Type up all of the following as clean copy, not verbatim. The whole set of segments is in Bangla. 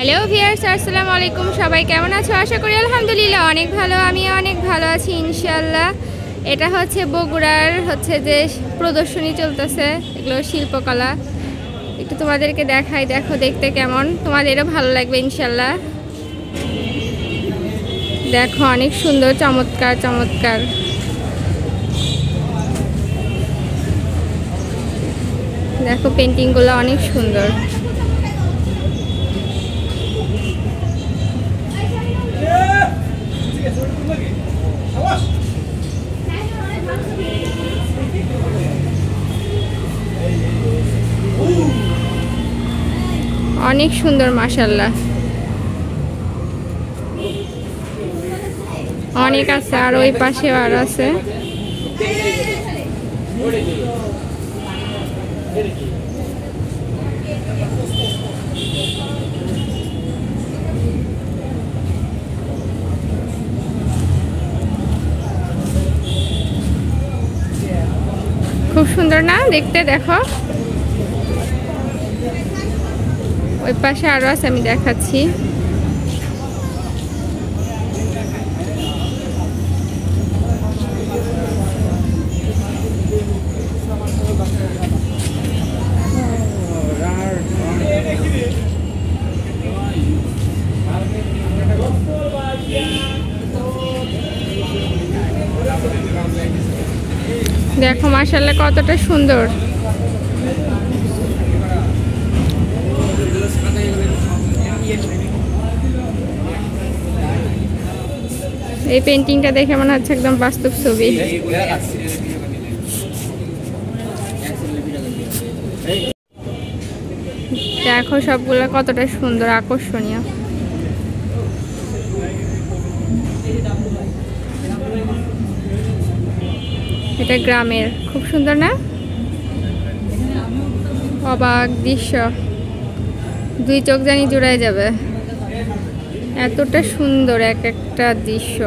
হ্যালো ভিউয়ার্স, আসসালামু আলাইকুম। সবাই কেমন আছো? আশা করি আলহামদুলিল্লাহ অনেক ভালো। আমি অনেক ভালো আছি ইনশাআল্লাহ। এটা হচ্ছে বগুড়ার যে প্রদর্শনী চলতেছে, এগুলো শিল্পকলা। একটু তোমাদেরকে দেখাই, দেখো দেখতে কেমন, তোমাদেরও ভালো লাগবে ইনশাআল্লাহ। দেখো অনেক সুন্দর, চমৎকার চমৎকার। দেখো পেন্টিংগুলো অনেক সুন্দর। অনেক সুন্দর মাশাআল্লাহ। অনেক আছে, আর ওই পাশেও আর আছে। খুব সুন্দর না দেখতে? দেখো ওই পাশে আরো আছে, আমি দেখাচ্ছি। দেখো মাশাআল্লাহ কতটা সুন্দর। এই পেন্টিংটা দেখে মনে হচ্ছে একদম বাস্তব ছবি। দেখো সবগুলো কতটা সুন্দর, আকর্ষণীয়। এটা গ্রামের, খুব সুন্দর না? অবাক দৃশ্য, দুই চোখ জানি জুড়ায় যাবে, এতটা সুন্দর এক একটা দৃশ্য।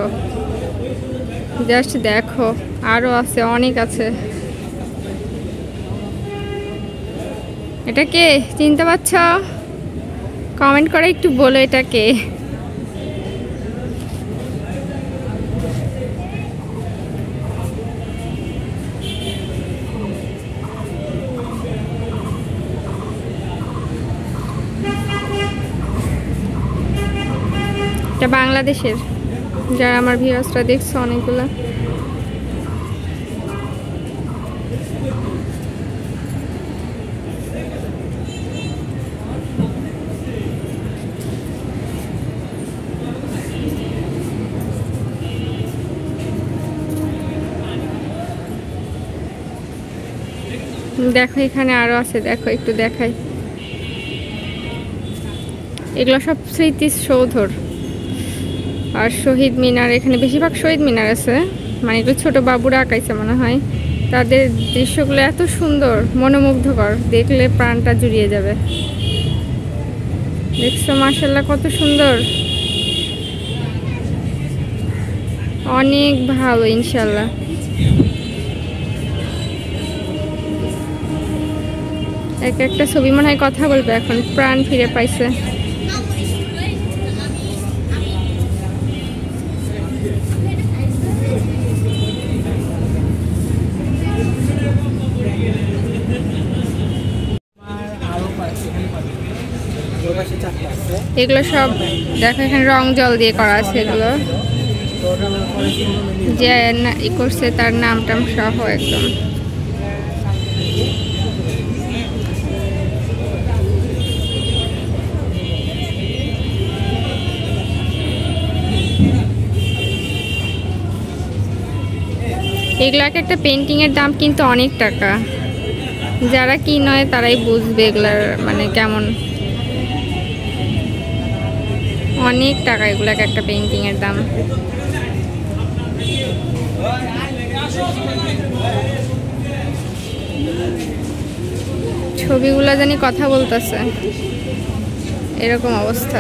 জাস্ট দেখো, আরো আছে, অনেক আছে। এটা কে চিনতে পারছ? কমেন্ট করে একটু বলো এটা কে। এটা বাংলাদেশের, যারা আমার ভিউয়ার্সরা দেখছো অনেকগুলা। দেখো এখানে আরো আছে, দেখো একটু দেখাই। এগুলো সব স্মৃতিসৌধর আর শহীদ মিনার। এখানে বেশিরভাগ শহীদ মিনার আছে, মানে এগুলো ছোট বাবুরা আঁকাইছে মনে হয়। তাদের দৃশ্যগুলো এত সুন্দর, মনোমুগ্ধকর, দেখলে প্রাণটা জুড়িয়ে যাবে। দেখছো মাশাআল্লাহ কত সুন্দর, অনেক ভালো ইনশাআল্লাহ। এক একটা ছবি মনে হয় কথা বলবে এখন, প্রাণ ফিরে পাইছে। এগুলো সব দেখো এখানে রং জল দিয়ে করা আছে। এগুলো যে ই করছে তার নাম টাম সহ একদম। এগুলো একটা পেন্টিং এর দাম কিন্তু অনেক টাকা। যারা কি নয় তারাই বুঝবে এগুলার মানে কেমন। অনেক টাকা এগুলো একটা পেন্টিং এর দাম। ছবিগুলো জানি কথা বলতেছে, এরকম অবস্থা।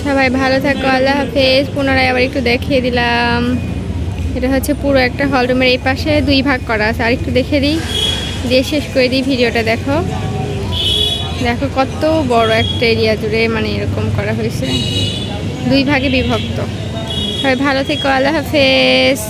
সবাই ভালো থাকো, আল্লাহ হাফেজ। পুনরায় আবার একটু দেখিয়ে দিলাম, এটা হচ্ছে পুরো একটা হল রুমের এই পাশে 2 ভাগ করা আছে। আর একটু দেখে দিই, দিয়ে শেষ করে দিই ভিডিওটা। দেখো দেখো কত বড় একটা এরিয়া জুড়ে মানে এরকম করা হয়েছে, 2 ভাগে বিভক্ত। সবাই ভালো থেকো, আল্লাহ হাফেজ।